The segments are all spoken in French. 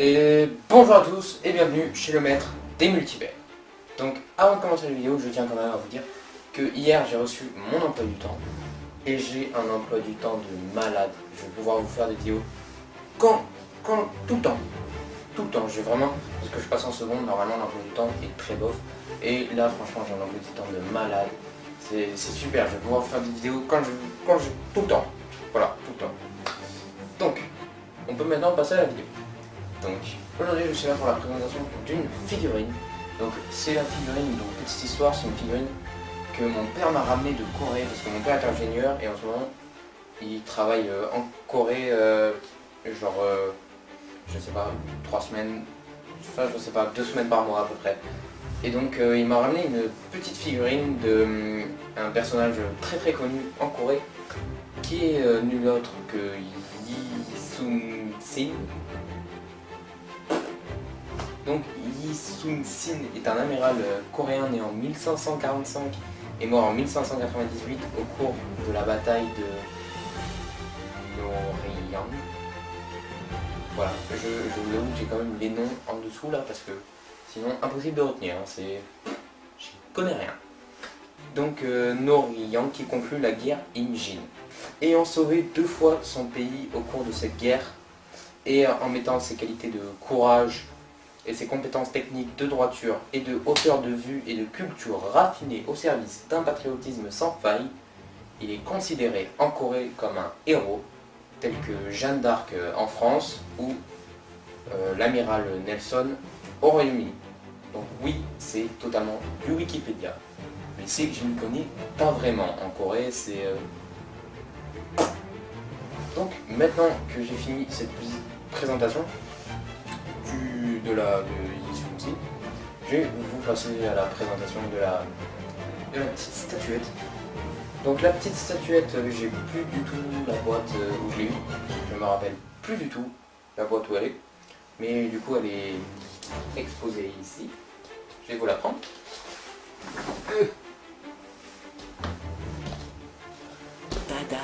Et bonjour à tous et bienvenue chez le maître des multivers. Donc avant de commencer la vidéo, je tiens quand même à vous dire que hier j'ai reçu mon emploi du temps et j'ai un emploi du temps de malade. Je vais pouvoir vous faire des vidéos tout le temps. Tout le temps, j'ai vraiment, parce que je passe en seconde, normalement l'emploi du temps est très bof. Et là franchement j'ai un emploi du temps de malade. C'est super, je vais pouvoir faire des vidéos tout le temps. Voilà, tout le temps. Donc, on peut maintenant passer à la vidéo. Donc aujourd'hui je suis là pour la présentation d'une figurine. Donc c'est la figurine, donc petite histoire, c'est une figurine que mon père m'a ramenée de Corée parce que mon père est ingénieur et en ce moment il travaille en Corée je sais pas, 3 semaines, enfin je sais pas, 2 semaines par mois à peu près. Et donc il m'a ramené une petite figurine de un personnage très très connu en Corée qui est nul autre que Yi Sun-sin. Donc Yi Sun-sin est un amiral coréen né en 1545 et mort en 1598 au cours de la bataille de Noryang. Voilà, je vous avoue que j'ai quand même les noms en dessous là parce que sinon impossible de retenir, hein, je connais rien. Donc Noryang qui conclut la guerre Imjin. Ayant sauvé 2 fois son pays au cours de cette guerre et en mettant ses qualités de courage et ses compétences techniques de droiture et de hauteur de vue et de culture raffinée au service d'un patriotisme sans faille, il est considéré en Corée comme un héros, tel que Jeanne d'Arc en France ou l'amiral Nelson au Royaume-Uni. Donc oui, c'est totalement du Wikipédia. Mais c'est que je ne connais pas vraiment en Corée, c'est... Donc maintenant que j'ai fini cette petite présentation de Yi Sun-sin, je vais vous passer à la présentation de la petite statuette. Donc la petite statuette, j'ai plus du tout la boîte où je l'ai eue, je me rappelle plus du tout la boîte où elle est, mais du coup elle est exposée ici. Je vais vous la prendre. Tada!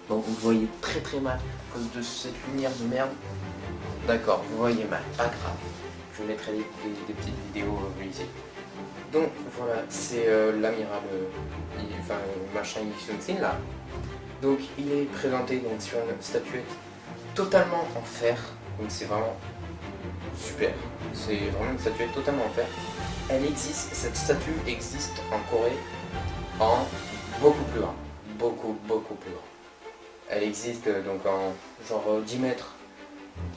Bon, vous voyez très très mal à cause de cette lumière de merde. D'accord, vous voyez mal, pas grave. Je vous mettrai des petites vidéos ici. Donc voilà, c'est l'amiral, machin Yi Sun-sin là. Donc il est présenté donc, sur une statuette totalement en fer. Donc c'est vraiment super. C'est vraiment une statuette totalement en fer. Elle existe, cette statue existe en Corée en beaucoup plus grand. Beaucoup plus grand. Elle existe donc en genre 10 mètres.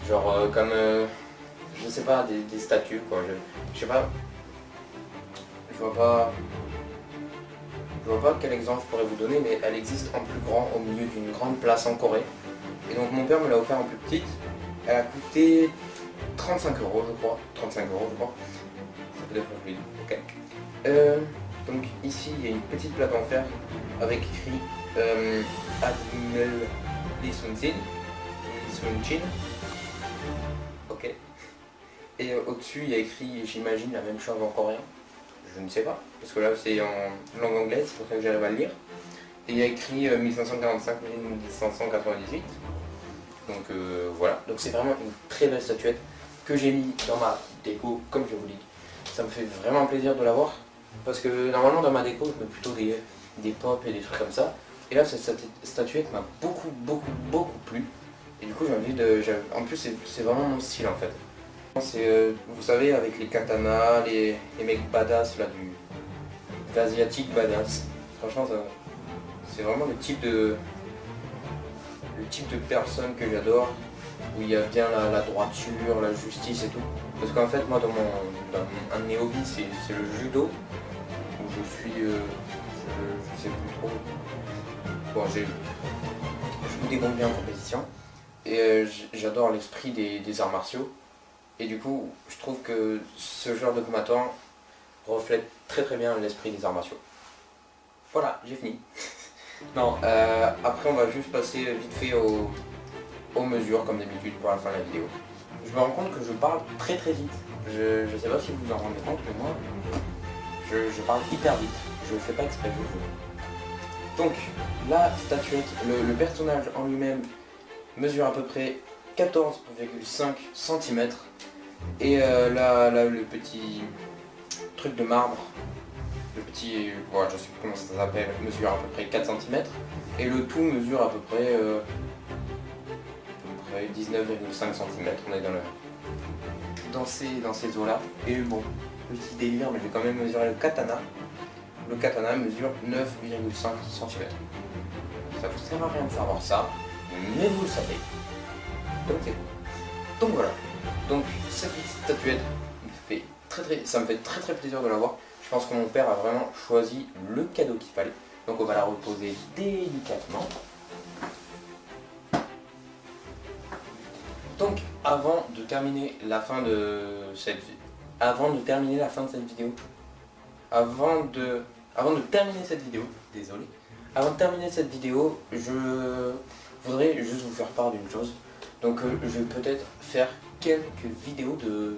Genre comme, je sais pas, des statues quoi. Je sais pas. Je vois pas quel exemple je pourrais vous donner, mais elle existe en plus grand au milieu d'une grande place en Corée. Et donc mon père me l'a offert en plus petite. Elle a coûté 35 € je crois. 35 € je crois. Ça peut être plus. Ok. Donc ici il y a une petite plaque en fer avec écrit Admiral Lee Sun-sin. Ok. Et au-dessus il y a écrit, j'imagine, la même chose en coréen. Je ne sais pas, parce que là c'est en langue anglaise, c'est pour ça que j'arrive à le lire. Et il y a écrit 1545-1598. Donc voilà, donc c'est vraiment une très belle statuette que j'ai mis dans ma déco, comme je vous l'ai dit. Ça me fait vraiment plaisir de l'avoir, parce que normalement dans ma déco je mets plutôt des pop et des trucs comme ça. Et là cette statuette m'a beaucoup plu. Et du coup j'ai envie de... En plus c'est vraiment mon style en fait. C'est, vous savez, avec les katanas, les mecs badass là, d'asiatique badass. Franchement, c'est vraiment le type de personne que j'adore, où il y a bien la droiture, la justice et tout. Parce qu'en fait, moi, un de mes hobbies, c'est le judo, où je suis, je sais plus trop. Bon, je me débrouille bien en compétition, et j'adore l'esprit des arts martiaux. Et du coup, je trouve que ce genre de combattant reflète très bien l'esprit des arts martiaux. Voilà, j'ai fini. Non, après on va juste passer vite fait aux mesures, comme d'habitude, pour la fin de la vidéo. Je me rends compte que je parle très vite. Je sais pas si vous vous en rendez compte, mais moi, je parle hyper vite. Je le fais pas exprès, je jure. Donc, la statuette, le personnage en lui-même mesure à peu près 14,5 cm. Et là, le petit truc de marbre, le petit, voilà, je sais plus comment ça s'appelle, mesure à peu près 4 cm. Et le tout mesure à peu près 19,5 cm. On est dans ces eaux là. Et bon, petit délire, mais je vais quand même mesurer le katana. Le katana mesure 9,5 cm. Ça vous sert à rien de savoir ça, mais vous le savez. Donc c'est cool. Donc voilà. Donc cette petite statuette ça me fait très plaisir de la voir. Je pense que mon père a vraiment choisi le cadeau qu'il fallait. Donc on va la reposer délicatement. Donc avant de terminer la fin de cette vidéo, avant de terminer cette vidéo, je voudrais juste vous faire part d'une chose. Donc je vais peut-être faire quelques vidéos de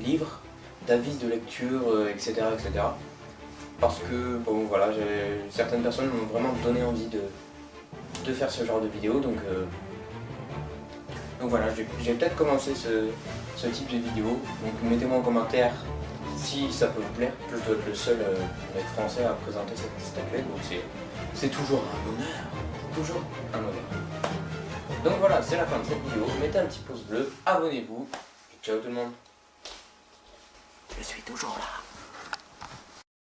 livres, d'avis de lecture, etc., etc. Parce que bon voilà, certaines personnes m'ont vraiment donné envie de faire ce genre de vidéo. Donc voilà, j'ai peut-être commencé ce type de vidéo. Donc mettez-moi en commentaire si ça peut vous plaire. Je dois être le seul mec français à présenter cette statuette, donc c'est toujours un honneur. Toujours un honneur. Donc voilà, c'est la fin de cette vidéo. Mettez un petit pouce bleu, abonnez-vous. Ciao tout le monde. Je suis toujours là.